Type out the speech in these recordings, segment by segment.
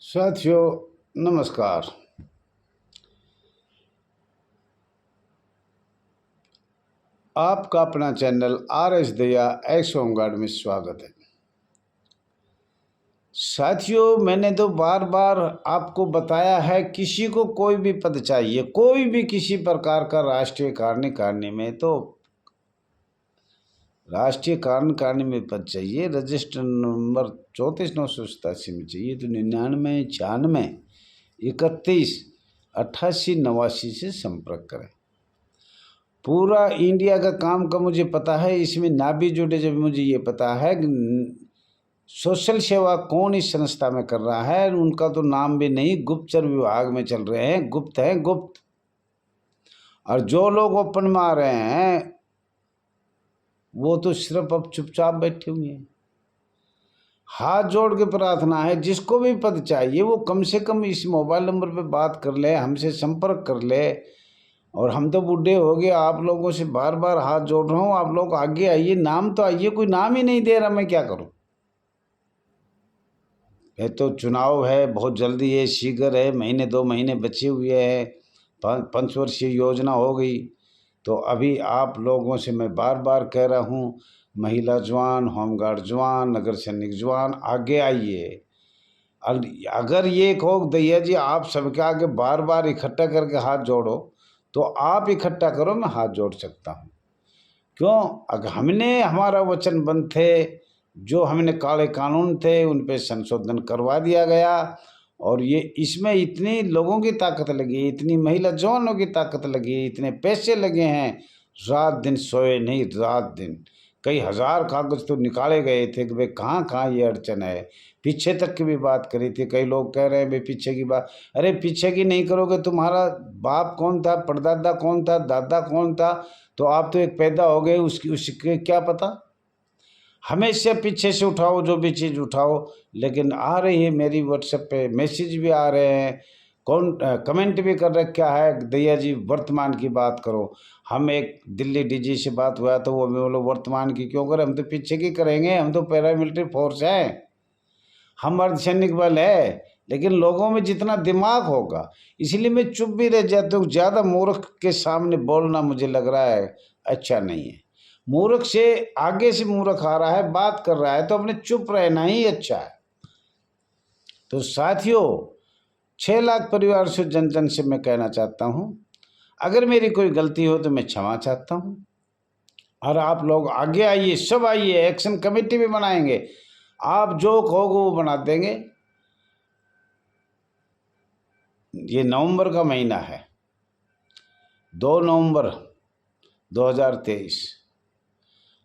साथियों नमस्कार। आपका अपना चैनल RS दया एक्स होमगार्ड में स्वागत है। साथियों, मैंने तो बार बार आपको बताया है, किसी को कोई भी पद चाहिए, कोई भी किसी प्रकार का राष्ट्रीय कार्यकारिणी में, तो राष्ट्रीय कार्यकारिणी में पद चाहिए, रजिस्टर नंबर 34,987 में चाहिए, तो 99 96 31 88 89 से संपर्क करें। पूरा इंडिया का काम का मुझे पता है, इसमें ना भी जुड़े जब मुझे ये पता है सोशल सेवा कौन इस संस्था में कर रहा है, उनका तो नाम भी नहीं, गुप्तचर विभाग में चल रहे हैं, गुप्त हैं गुप्त। और जो लोग ओपन में आ रहे हैं वो तो सिर्फ अब चुपचाप बैठे हुए हैं। हाथ जोड़ के प्रार्थना है, जिसको भी पद चाहिए वो कम से कम इस मोबाइल नंबर पे बात कर ले, हमसे संपर्क कर ले। और हम तो बूढ़े हो गए, आप लोगों से बार बार हाथ जोड़ रहा हूँ, आप लोग आगे आइए, नाम तो आइए। कोई नाम ही नहीं दे रहा, मैं क्या करूँ? ये तो चुनाव है, बहुत जल्दी है, शीघ्र है, महीने 2 महीने बचे हुए हैं, 5 वर्षीय योजना हो गई। तो अभी आप लोगों से मैं बार बार कह रहा हूँ, महिला जवान, होमगार्ड जवान, नगर सैनिक जवान, आगे आइए। अगर ये कहो दैया जी आप सबके आगे बार बार इकट्ठा करके हाथ जोड़ो, तो आप इकट्ठा करो, मैं हाथ जोड़ सकता हूँ। क्यों? अगर हमने हमारा वचनबद्ध थे, जो हमने काले कानून थे उन पे संशोधन करवा दिया गया। और ये इसमें इतनी लोगों की ताकत लगी, इतनी महिला जवानों की ताकत लगी, इतने पैसे लगे हैं, रात दिन सोए नहीं, रात दिन कई हजार कागज तो निकाले गए थे कि भाई कहाँ कहाँ ये अड़चन है। पीछे तक की भी बात करी थी, कई लोग कह रहे हैं भाई पीछे की बात, अरे पीछे की नहीं करोगे, तुम्हारा बाप कौन था, परदादा कौन था, दादा कौन था, तो आप तो एक पैदा हो गए, उसके क्या पता। हमेशा पीछे से उठाओ, जो भी चीज़ उठाओ। लेकिन आ रही है मेरी व्हाट्सएप पे मैसेज भी आ रहे हैं, कौन कमेंट भी कर रखा है, दैया जी वर्तमान की बात करो। हम एक दिल्ली डीजी से बात हुआ तो वो बोलो वर्तमान की क्यों करें, हम तो पीछे की करेंगे, हम तो पैरामिलिट्री फोर्स है, हम अर्धसैनिक बल है। लेकिन लोगों में जितना दिमाग होगा, इसलिए मैं चुप भी रह जाता हूँ। ज़्यादा मूर्ख के सामने बोलना मुझे लग रहा है अच्छा नहीं है। मूर्ख से आगे से मूर्ख आ रहा है, बात कर रहा है, तो अपने चुप रहना ही अच्छा है। तो साथियों, 6 लाख परिवार से जन जन से मैं कहना चाहता हूँ, अगर मेरी कोई गलती हो तो मैं क्षमा चाहता हूँ। और आप लोग आगे आइए, सब आइए, एक्शन कमेटी भी बनाएंगे, आप जो कहोगे वो बना देंगे। ये नवंबर का महीना है, 2 नवंबर 2023।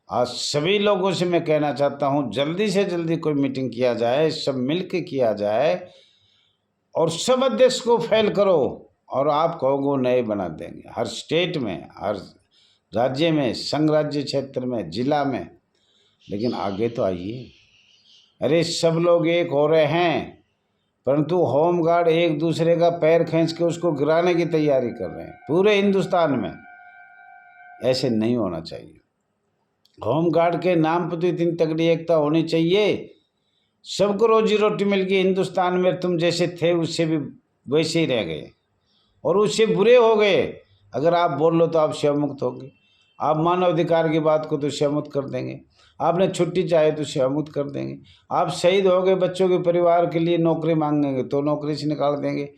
आज सभी लोगों से मैं कहना चाहता हूँ, जल्दी से जल्दी कोई मीटिंग किया जाए, सब मिलके किया जाए, और सब अध्यक्ष को फेल करो, और आप कहोगे नए बना देंगे, हर स्टेट में, हर राज्य में, संघ राज्य क्षेत्र में, जिला में। लेकिन आगे तो आइए। अरे सब लोग एक हो रहे हैं, परंतु होमगार्ड एक दूसरे का पैर खींच के उसको गिराने की तैयारी कर रहे हैं पूरे हिंदुस्तान में। ऐसे नहीं होना चाहिए। होमगार्ड के नाम पर तो इतनी तगड़ी एकता होनी चाहिए, सबको रोजी रोटी मिल गई हिंदुस्तान में। तुम जैसे थे उससे भी वैसे ही रह गए, और उससे बुरे हो गए। अगर आप बोल लो तो आप सेवामुक्त होंगे, आप मानव अधिकार की बात को तो सेवामुक्त कर देंगे, आपने छुट्टी चाहे तो सेवामुक्त कर देंगे, आप शहीद हो गए, बच्चों के परिवार के लिए नौकरी मांगेंगे तो नौकरी से निकाल देंगे।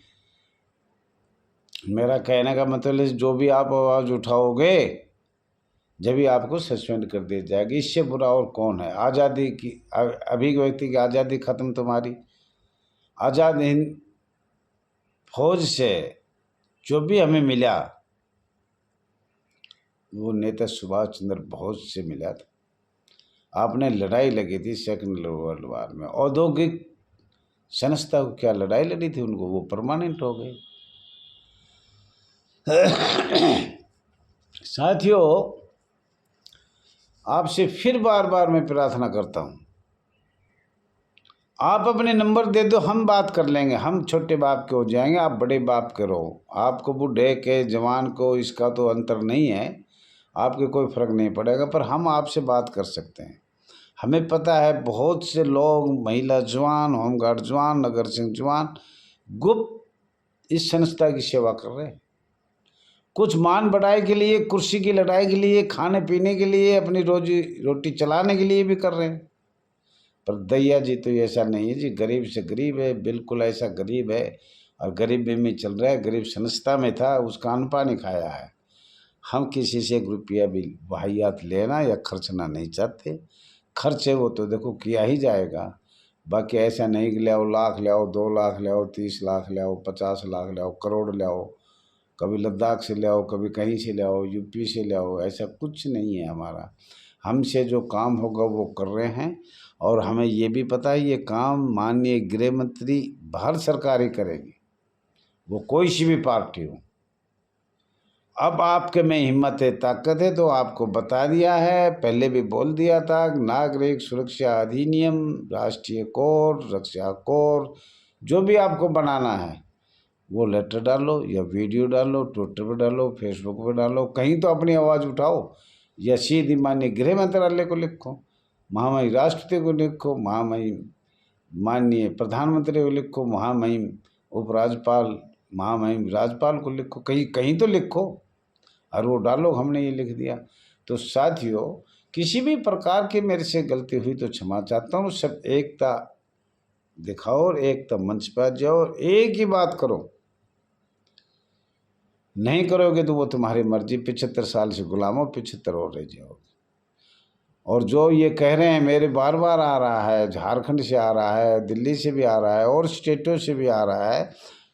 मेरा कहने का मतलब है, जो भी आप आवाज़ उठाओगे जब भी आपको सस्पेंड कर दी जाएगी। इससे बुरा और कौन है? आज़ादी की, अभिव्यक्ति की आज़ादी खत्म तुम्हारी। आज़ाद हिंद फौज से जो भी हमें मिला वो नेता सुभाष चंद्र बोस से मिला था। आपने लड़ाई लगी थी सेकंड वर्ल्ड वार में, औद्योगिक संस्था को क्या लड़ाई लड़ी थी उनको, वो परमानेंट हो गए। साथियों, आपसे फिर बार बार मैं प्रार्थना करता हूँ, आप अपने नंबर दे दो, हम बात कर लेंगे। हम छोटे बाप के हो जाएंगे, आप बड़े बाप के रहो। आपको बूढ़े के जवान को इसका तो अंतर नहीं है, आपके कोई फ़र्क नहीं पड़ेगा, पर हम आपसे बात कर सकते हैं। हमें पता है बहुत से लोग, महिला जवान, होमगार्ड जवान, नगर सिंह जवान गुप्त इस संस्था की सेवा कर रहे हैं। कुछ मान बढ़ाई के लिए, कुर्सी की लड़ाई के लिए, खाने पीने के लिए, अपनी रोजी रोटी चलाने के लिए भी कर रहे हैं। पर दैया जी तो ऐसा नहीं है जी, गरीब से गरीब है, बिल्कुल ऐसा गरीब है और गरीबी में चल रहा है। गरीब संस्था में था, उसका अन्न पानी खाया है। हम किसी से 1 रुपया भी वाहियात लेना या खर्चना नहीं चाहते। खर्च है वो तो देखो किया ही जाएगा, बाकी ऐसा नहीं कि ले आओ लाख, ले आओ 2 लाख, ले आओ 30 लाख, ले आओ 50 लाख, ले आओ करोड़, ले आओ कभी लद्दाख से ले आओ, कभी कहीं से ले आओ, यूपी से ले आओ, ऐसा कुछ नहीं है हमारा। हमसे जो काम होगा वो कर रहे हैं और हमें ये भी पता है ये काम माननीय गृह मंत्री भारत सरकार ही करेगी, वो कोई सी भी पार्टी हो। अब आपके में हिम्मत है, ताकत है तो आपको बता दिया है, पहले भी बोल दिया था। नागरिक सुरक्षा अधिनियम, राष्ट्रीय कोड, रक्षा कोड, जो भी आपको बनाना है वो लेटर डालो या वीडियो डालो, ट्विटर पर डालो, फेसबुक पर डालो, कहीं तो अपनी आवाज़ उठाओ या सीधी माननीय गृह मंत्रालय को लिखो, महामहिम राष्ट्रपति को लिखो, महामहिम माननीय प्रधानमंत्री को लिखो, महामहिम उपराज्यपाल, महामहिम राज्यपाल को लिखो, कहीं कहीं तो लिखो और वो डालो हमने ये लिख दिया। तो साथियों, किसी भी प्रकार की मेरे से गलती हुई तो क्षमा चाहता हूँ। सब एकता दिखाओ और एकता मंच पर जाओ और एक ही बात करो। नहीं करोगे तो वो तुम्हारी मर्जी, 75 साल से गुलाम हो, 75 और रह जाओगे। और जो ये कह रहे हैं, मेरे बार बार आ रहा है, झारखंड से आ रहा है, दिल्ली से भी आ रहा है और स्टेटों से भी आ रहा है,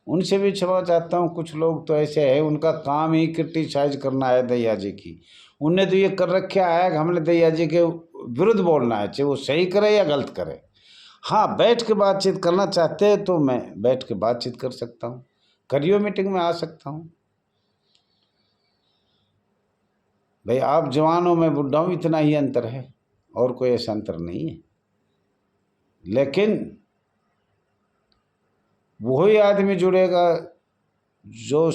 उनसे भी क्षमा चाहता हूँ। कुछ लोग तो ऐसे हैं, उनका काम ही क्रिटिसाइज करना है दैया जी की। उनने तो ये कर रखा है कि हमने दैया जी के विरुद्ध बोलना है, चाहे वो सही करे या गलत करे। हाँ, बैठ के बातचीत करना चाहते हैं तो मैं बैठ के बातचीत कर सकता हूँ, करियो मीटिंग में आ सकता हूँ। भाई आप जवान हो, मैं बुढ़ा हूँ, इतना ही अंतर है और कोई ऐसा अंतर नहीं है। लेकिन वही आदमी जुड़ेगा जो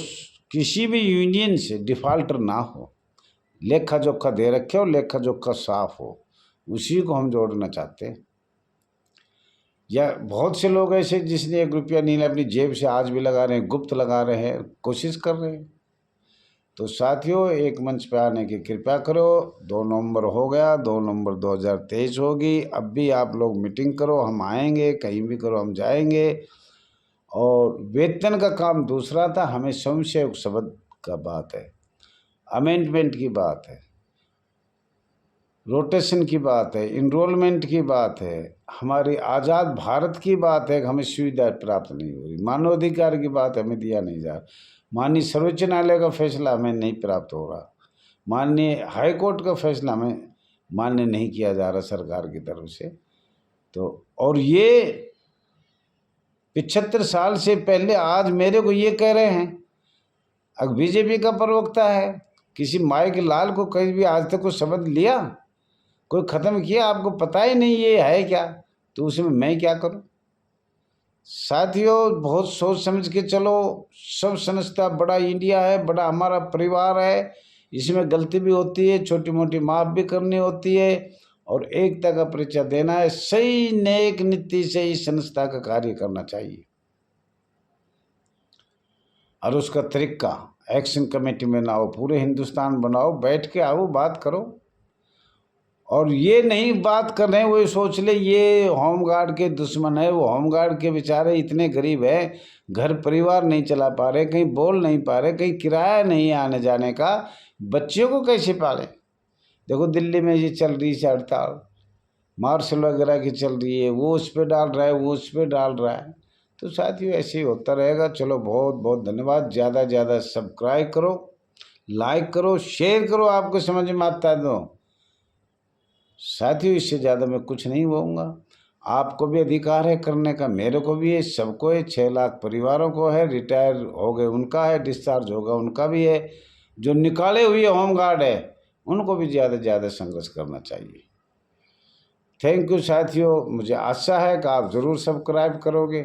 किसी भी यूनियन से डिफाल्टर ना हो, लेखा जोखा दे रखे हो, लेखा जोखा साफ हो, उसी को हम जोड़ना चाहते हैं। या बहुत से लोग ऐसे जिसने 1 रुपया नहीं अपनी जेब से आज भी लगा रहे हैं, गुप्त लगा रहे हैं, कोशिश कर रहे हैं। तो साथियों, एक मंच पे आने की कृपया करो। 2 नवंबर हो गया, 2 नवंबर 2023 होगी। अब भी आप लोग मीटिंग करो, हम आएंगे, कहीं भी करो हम जाएंगे। और वेतन का काम दूसरा था, हमें स्वयंसेवक शब्द का बात है, अमेंडमेंट की बात है, रोटेशन की बात है, इनरोलमेंट की बात है, हमारी आज़ाद भारत की बात है कि हमें सुविधा प्राप्त नहीं हो रही, मानवाधिकार की बात हमें दिया नहीं जा रहा, माननीय सर्वोच्च न्यायालय का फैसला हमें नहीं प्राप्त हो रहा, माननीय हाई कोर्ट का फैसला हमें मान्य नहीं किया जा रहा सरकार की तरफ से। तो और ये 75 साल से पहले आज मेरे को ये कह रहे हैं, अब बीजेपी का प्रवक्ता है, किसी माई के लाल को कहीं भी आज तक कोई शब्द लिया, कोई ख़त्म किया, आपको पता ही नहीं ये है क्या, तो उसमें मैं क्या करूं। साथियों, बहुत सोच समझ के चलो। सब संस्था, बड़ा इंडिया है, बड़ा हमारा परिवार है, इसमें गलती भी होती है, छोटी मोटी माफ़ भी करनी होती है और एकता का परिचय देना है। सही नेक नीति से इस संस्था का कार्य करना चाहिए और उसका तरीका एक्शन कमेटी में ना हो, पूरे हिंदुस्तान बनाओ, बैठ के आओ, बात करो। और ये नहीं बात कर रहे हैं वो सोच ले ये होमगार्ड के दुश्मन है, वो होमगार्ड के बेचारे इतने गरीब है, घर परिवार नहीं चला पा रहे, कहीं बोल नहीं पा रहे, कहीं किराया नहीं आने जाने का, बच्चियों को कैसे पाले। देखो दिल्ली में ये चल रही है हड़ताल, मार्शल वगैरह की चल रही है, वो उस पर डाल रहा है, वो उस पर डाल रहा है। तो साथियों ऐसे ही होता रहेगा। चलो, बहुत बहुत धन्यवाद। ज़्यादा से ज़्यादा सब्सक्राइब करो, लाइक करो, शेयर करो, आपको समझ में आता है तो। साथियों, इससे ज़्यादा मैं कुछ नहीं बोलूँगा। आपको भी अधिकार है करने का, मेरे को भी है, सबको है, 6 लाख परिवारों को है, रिटायर हो गए उनका है, डिस्चार्ज होगा उनका भी है, जो निकाले हुए होमगार्ड है उनको भी ज़्यादा से ज़्यादा संघर्ष करना चाहिए। थैंक यू साथियों, मुझे आशा है कि आप ज़रूर सब्सक्राइब करोगे।